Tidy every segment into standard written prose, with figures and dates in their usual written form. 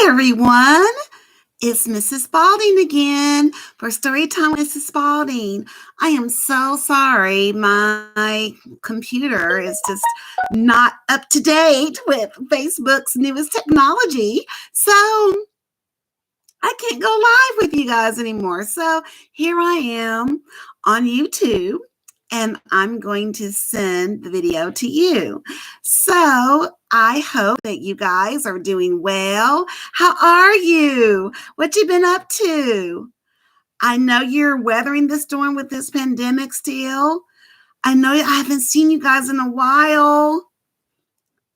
Hi, everyone. It's Mrs. Spaulding again for Storytime with Mrs. Spaulding. I am so sorry. My computer is just not up to date with Facebook's newest technology. So I can't go live with you guys anymore. So here I am on YouTube, and I'm going to send the video to you. So I hope that you guys are doing well. How are you? What you been up to? I know you're weathering the storm with this pandemic still. I know I haven't seen you guys in a while.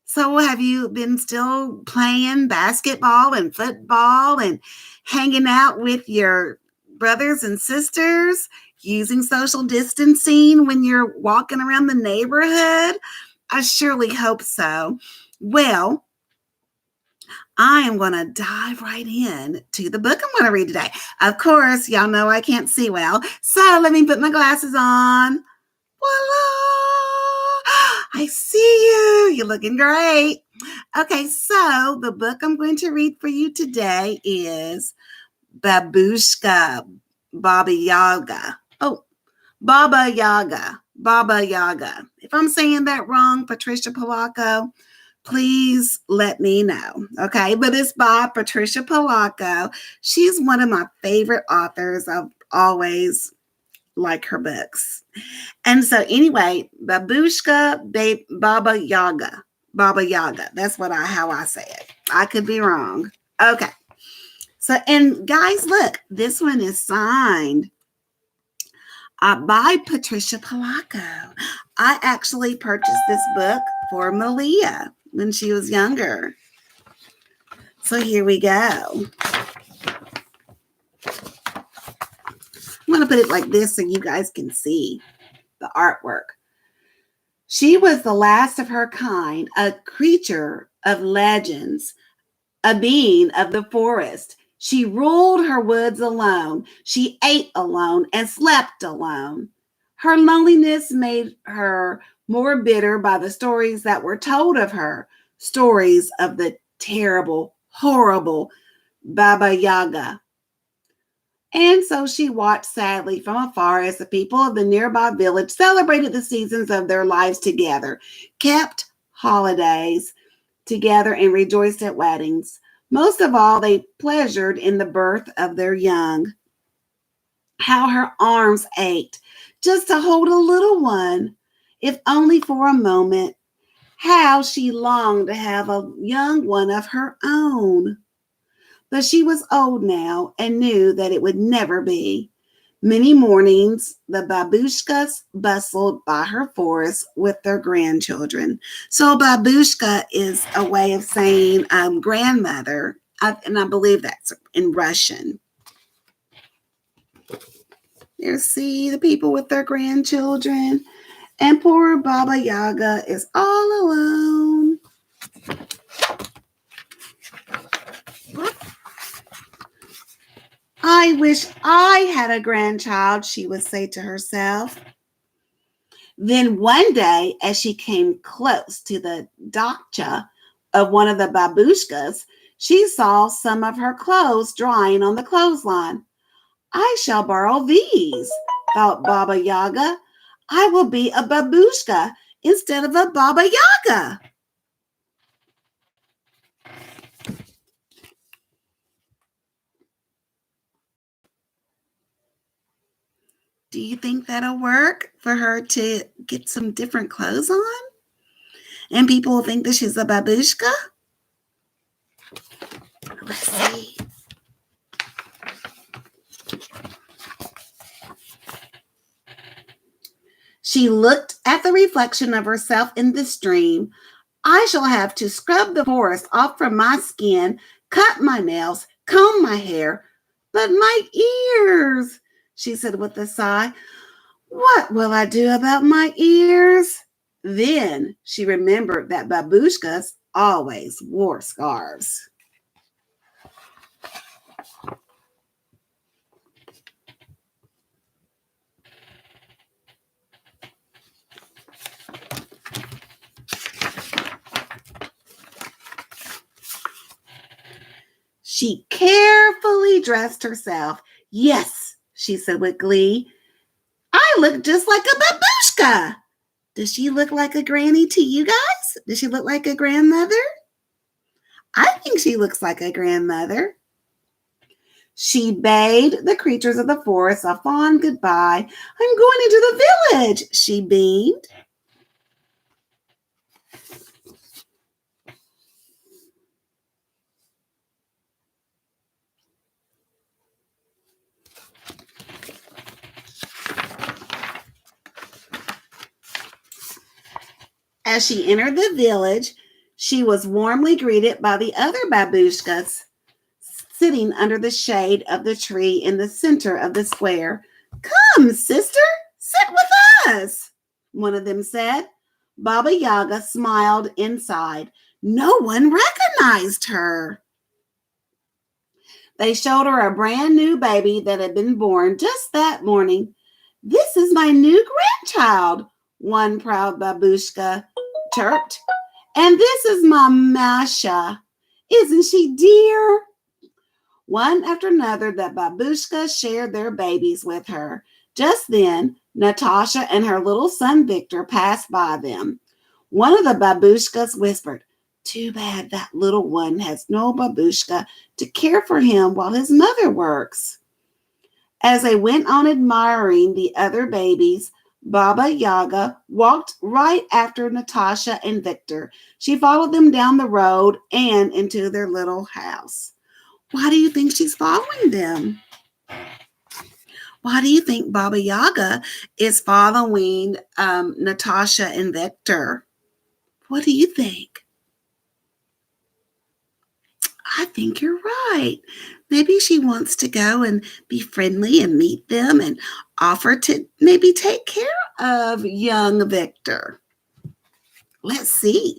So have you been still playing basketball and football and hanging out with your brothers and sisters, using social distancing when you're walking around the neighborhood? I surely hope so. Well, I am going to dive right in to the book I'm going to read today. Of course, y'all know I can't see well, so let me put my glasses on. Voila! I see you. You're looking great. Okay, so the book I'm going to read for you today is Babushka, Baba Yaga. Oh, Baba Yaga, Baba Yaga. If I'm saying that wrong, Patricia Polacco, please let me know. Okay, but it's by Patricia Polacco. She's one of my favorite authors. I've always liked her books. And so anyway, Babushka, Baba Yaga. Baba Yaga. That's how I say it. I could be wrong. Okay. So, and guys, look, this one is signed by Patricia Polacco. I actually purchased this book for Malia when she was younger. So here we go. I'm going to put it like this so you guys can see the artwork. She was the last of her kind, a creature of legends, a being of the forest. She ruled her woods alone. She ate alone and slept alone. Her loneliness made her more bitter by the stories that were told of her, stories of the terrible, horrible Baba Yaga. And so she watched sadly from afar as the people of the nearby village celebrated the seasons of their lives together, kept holidays together, and rejoiced at weddings. Most of all, they pleasured in the birth of their young. How her arms ached just to hold a little one, if only for a moment. How she longed to have a young one of her own. But she was old now and knew that it would never be. Many mornings, the Babushkas bustled by her forest with their grandchildren. So Babushka is a way of saying grandmother, and I believe that's in Russian. You see the people with their grandchildren, and poor Baba Yaga is all alone. I wish I had a grandchild, she would say to herself. Then one day, as she came close to the dacha of one of the babushkas, she saw some of her clothes drying on the clothesline. I shall borrow these, thought Baba Yaga. I will be a babushka instead of a Baba Yaga. Do you think that'll work for her to get some different clothes on? And people will think that she's a babushka? Let's see. She looked at the reflection of herself in the stream. I shall have to scrub the forest off from my skin, cut my nails, comb my hair. But my ears, she said with a sigh. What will I do about my ears? Then she remembered that babushkas always wore scarves. She carefully dressed herself. Yes, she said with glee, I look just like a babushka. Does she look like a granny to you guys? Does she look like a grandmother? I think she looks like a grandmother. She bade the creatures of the forest a fond goodbye. I'm going into the village, she beamed. As she entered the village, she was warmly greeted by the other babushkas sitting under the shade of the tree in the center of the square. Come, sister, sit with us, one of them said. Baba Yaga smiled inside. No one recognized her. They showed her a brand new baby that had been born just that morning. This is my new grandchild, one proud babushka chirped. And this is my Masha. Isn't she dear? One after another, the babushkas shared their babies with her. Just then, Natasha and her little son Victor passed by them. One of the babushkas whispered, too bad that little one has no babushka to care for him while his mother works. As they went on admiring the other babies, Baba Yaga walked right after Natasha and Victor. She followed them down the road and into their little house. Why do you think she's following them? Why do you think Baba Yaga is following Natasha and Victor? What do you think? I think you're right. Maybe she wants to go and be friendly and meet them and offer to maybe take care of young Victor. Let's see.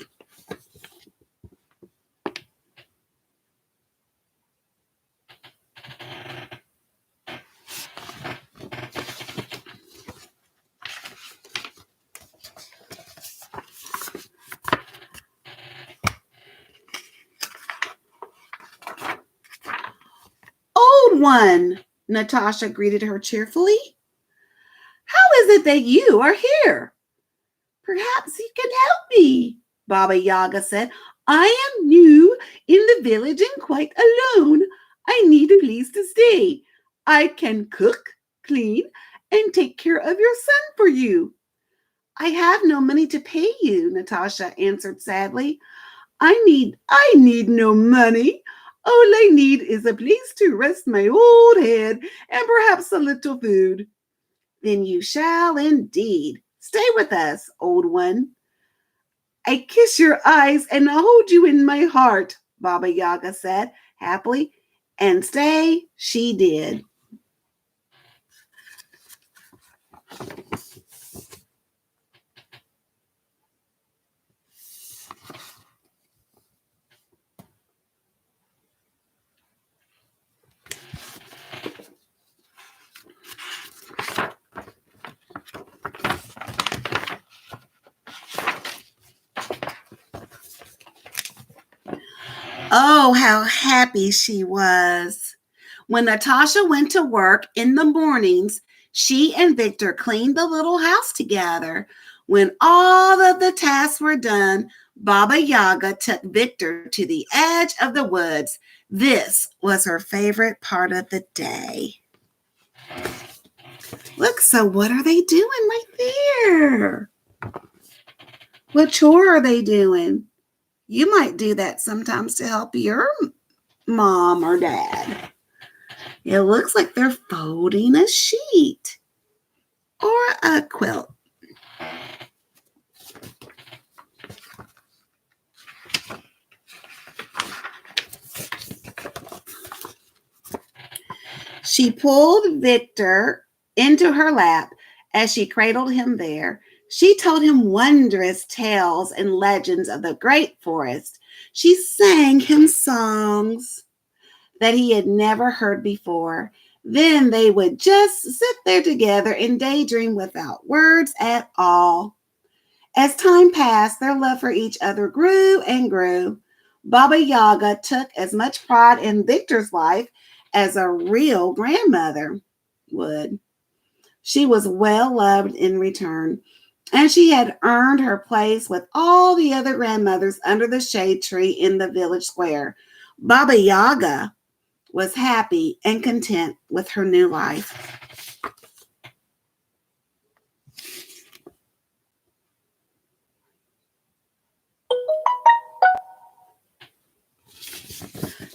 Old one, Natasha greeted her cheerfully. How is it that you are here? Perhaps you can help me, Baba Yaga said. I am new in the village and quite alone. I need a place to stay. I can cook, clean, and take care of your son for you. I have no money to pay you, Natasha answered sadly. I need no money. All I need is a place to rest my old head and perhaps a little food. Then you shall indeed. Stay with us, old one. I kiss your eyes and I hold you in my heart, Baba Yaga said happily, and stay she did. Oh, how happy she was. When Natasha went to work in the mornings, she and Victor cleaned the little house together. When all of the tasks were done, Baba Yaga took Victor to the edge of the woods. This was her favorite part of the day. Look, so what are they doing right there? What chore are they doing? You might do that sometimes to help your mom or dad. It looks like they're folding a sheet or a quilt. She pulled Victor into her lap as she cradled him there. She told him wondrous tales and legends of the great forest. She sang him songs that he had never heard before. Then they would just sit there together and daydream without words at all. As time passed, their love for each other grew and grew. Baba Yaga took as much pride in Victor's life as a real grandmother would. She was well loved in return, and she had earned her place with all the other grandmothers under the shade tree in the village square. Baba Yaga was happy and content with her new life.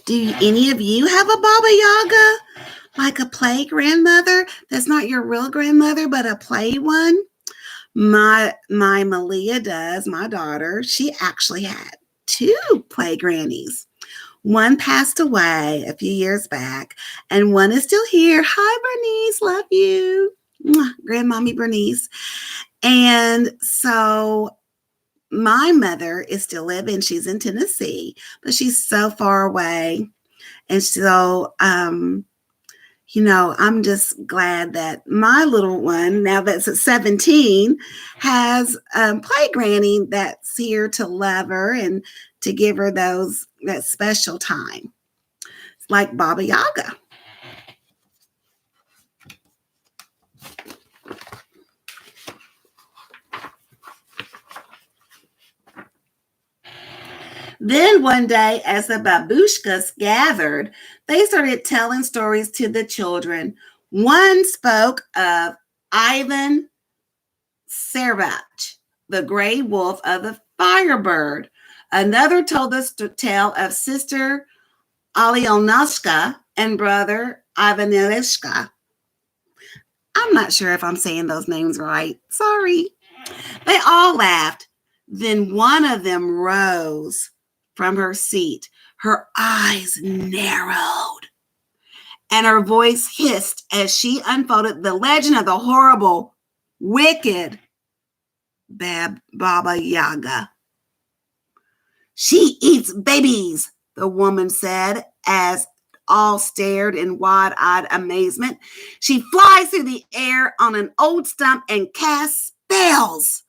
Do any of you have a Baba Yaga? Like a play grandmother that's not your real grandmother, but a play one? My Malia does, my daughter. She actually had two play grannies. One passed away a few years back, and one is still here. Hi, Bernice. Love you. Mwah, Grandmommy Bernice. And so my mother is still living. She's in Tennessee, but she's so far away. And so, I'm just glad that my little one, now that's at 17, has play granny that's here to love her and to give her that special time. It's like Baba Yaga. Then one day, as the babushkas gathered, they started telling stories to the children. One spoke of Ivan Servach, the gray wolf of the Firebird. Another told us to tell of Sister Alyonashka and Brother Ivanishka. I'm not sure if I'm saying those names right. Sorry. They all laughed. Then one of them rose from her seat. Her eyes narrowed, and her voice hissed as she unfolded the legend of the horrible, wicked Baba Yaga. She eats babies, the woman said, as all stared in wide-eyed amazement. She flies through the air on an old stump and casts spells.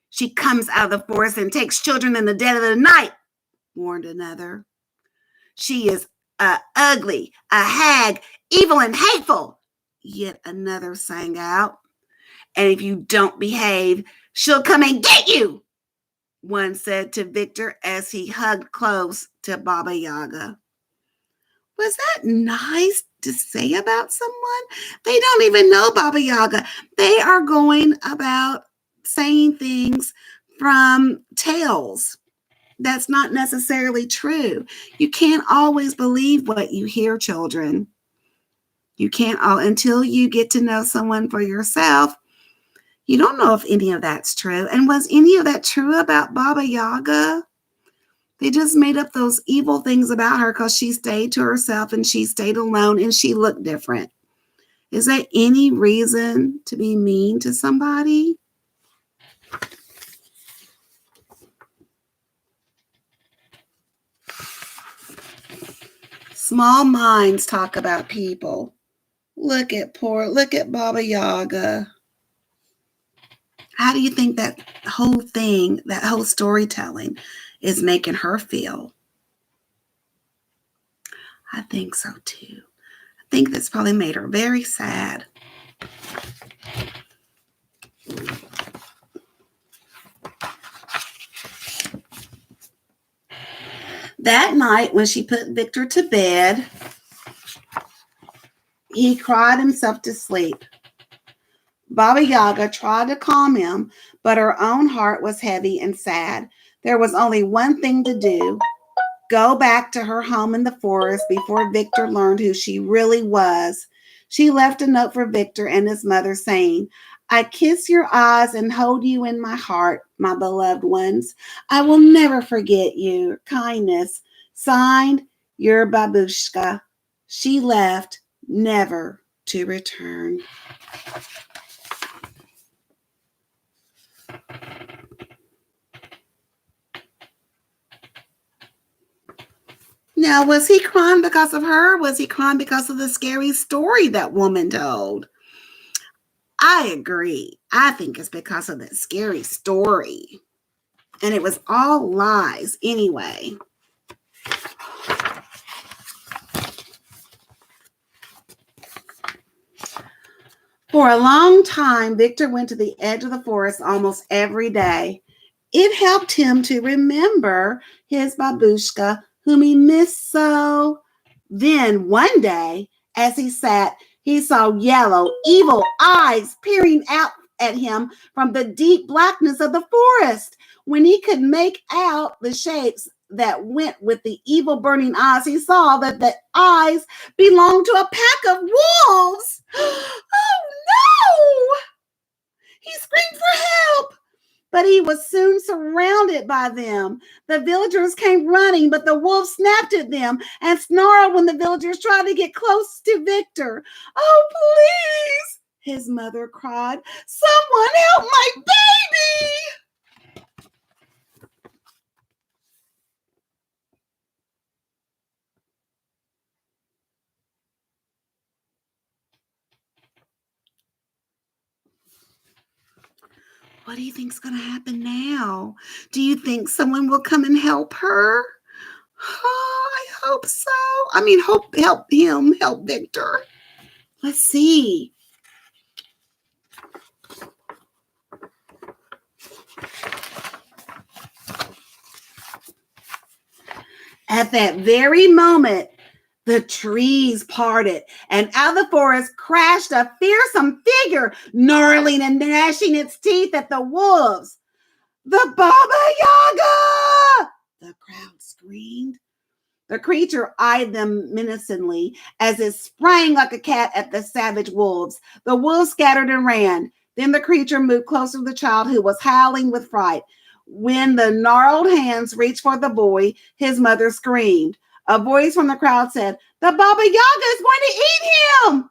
She comes out of the forest and takes children in the dead of the night, warned another. She is ugly, a hag, evil and hateful, yet another sang out. And if you don't behave, she'll come and get you, one said to Victor as he hugged close to Baba Yaga. Was that nice to say about someone? They don't even know Baba Yaga. They are going about saying things from tales. That's not necessarily true. You can't always believe what you hear, children. You can't until you get to know someone for yourself. You don't know if any of that's true. And was any of that true about Baba Yaga? They just made up those evil things about her because she stayed to herself and she stayed alone and she looked different. Is there any reason to be mean to somebody? Small minds talk about people. Look at Baba Yaga. How do you think that whole thing, that whole storytelling is making her feel? I think so too. I think that's probably made her very sad. That night, when she put Victor to bed, he cried himself to sleep. Baba Yaga tried to calm him, but her own heart was heavy and sad. There was only one thing to do: go back to her home in the forest before Victor learned who she really was. She left a note for Victor and his mother saying, "I kiss your eyes and hold you in my heart, my beloved ones. I will never forget your kindness. Signed, your Babushka." She left, never to return. Now, was he crying because of her? Was he crying because of the scary story that woman told? I agree. I think it's because of that scary story. And it was all lies anyway. For a long time, Victor went to the edge of the forest almost every day. It helped him to remember his babushka, whom he missed so. Then one day, as he sat, he saw yellow, evil eyes peering out at him from the deep blackness of the forest. When he could make out the shapes that went with the evil burning eyes, he saw that the eyes belonged to a pack of wolves. Oh no! He screamed for help, but he was soon surrounded by them. The villagers came running, but the wolves snapped at them and snarled when the villagers tried to get close to Victor. Oh, please, his mother cried. Someone help my baby! What do you think's going to happen now? Do you think someone will come and help her? Oh, I hope so. Help him, help Victor. Let's see. At that very moment, the trees parted, and out of the forest crashed a fearsome figure, gnarling and gnashing its teeth at the wolves. The Baba Yaga! The crowd screamed. The creature eyed them menacingly as it sprang like a cat at the savage wolves. The wolves scattered and ran. Then the creature moved closer to the child, who was howling with fright. When the gnarled hands reached for the boy, his mother screamed. A voice from the crowd said, "The Baba Yaga is going to eat him!"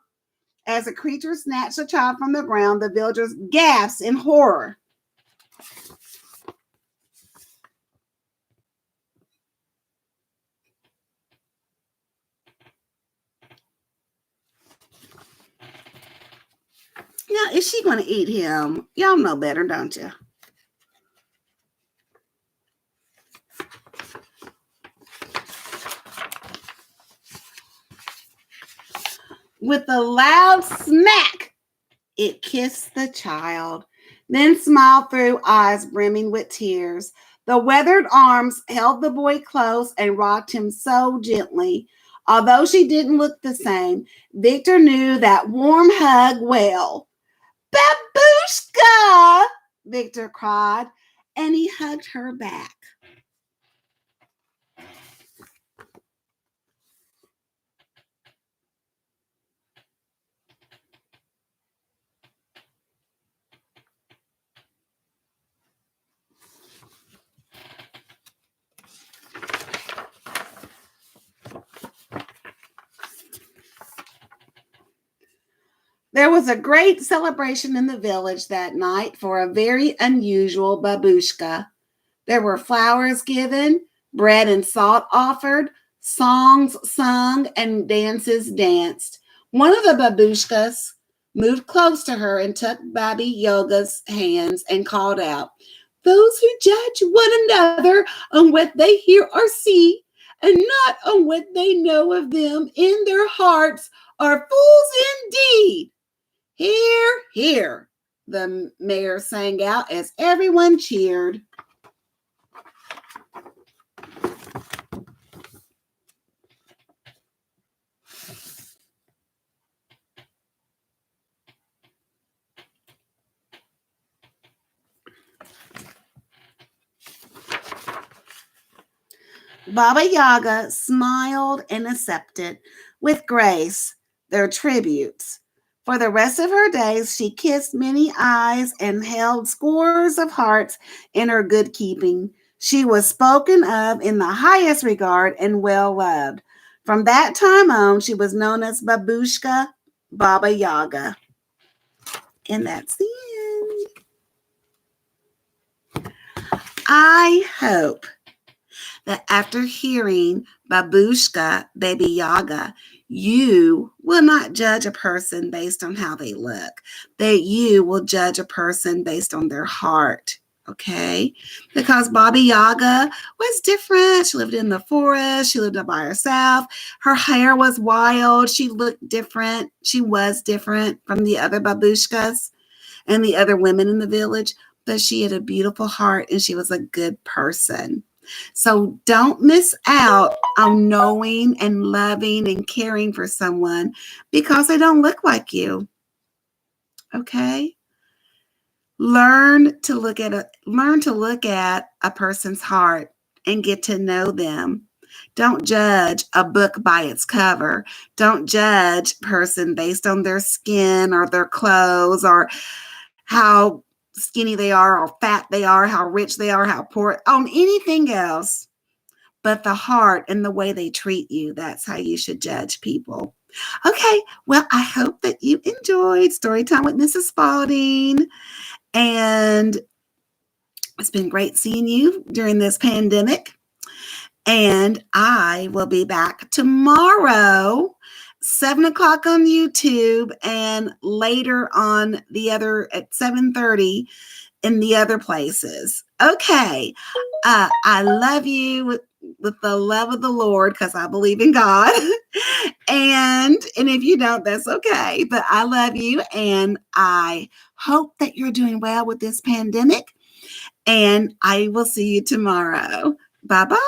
As the creature snatched the child from the ground, the villagers gasped in horror. Now, is she going to eat him? Y'all know better, don't you? With a loud smack, it kissed the child, then smiled through eyes brimming with tears. The weathered arms held the boy close and rocked him so gently. Although she didn't look the same, Victor knew that warm hug well. "Babushka!" Victor cried, and he hugged her back. There was a great celebration in the village that night for a very unusual babushka. There were flowers given, bread and salt offered, songs sung, and dances danced. One of the babushkas moved close to her and took Baby Yoga's hands and called out, "Those who judge one another on what they hear or see, and not on what they know of them in their hearts, are fools indeed." "Hear, hear," the mayor sang out as everyone cheered. Baba Yaga smiled and accepted with grace their tributes. For the rest of her days, she kissed many eyes and held scores of hearts in her good keeping. She was spoken of in the highest regard and well loved. From that time on, she was known as Babushka Baba Yaga. And that's the end. I hope that after hearing Babushka Baby Yaga, you will not judge a person based on how they look, that you will judge a person based on their heart. Okay, because Baba Yaga was different. She lived in the forest. She lived up by herself. Her hair was wild. She looked different. She was different from the other babushkas and the other women in the village, but she had a beautiful heart and she was a good person. So don't miss out on knowing and loving and caring for someone because they don't look like you. Okay? Learn to look at a person's heart and get to know them. Don't judge a book by its cover. Don't judge a person based on their skin or their clothes or how skinny they are or fat they are, how rich they are, how poor, on anything else but the heart and the way they treat you. That's how you should judge people. Okay, well, I hope that you enjoyed Storytime with Mrs. Spaulding. And it's been great seeing you during this pandemic. And I will be back tomorrow, 7 o'clock on YouTube, and later on the other at 7:30 in the other places. Okay. I love you with the love of the Lord because I believe in God. And if you don't, that's okay. But I love you and I hope that you're doing well with this pandemic. And I will see you tomorrow. Bye-bye.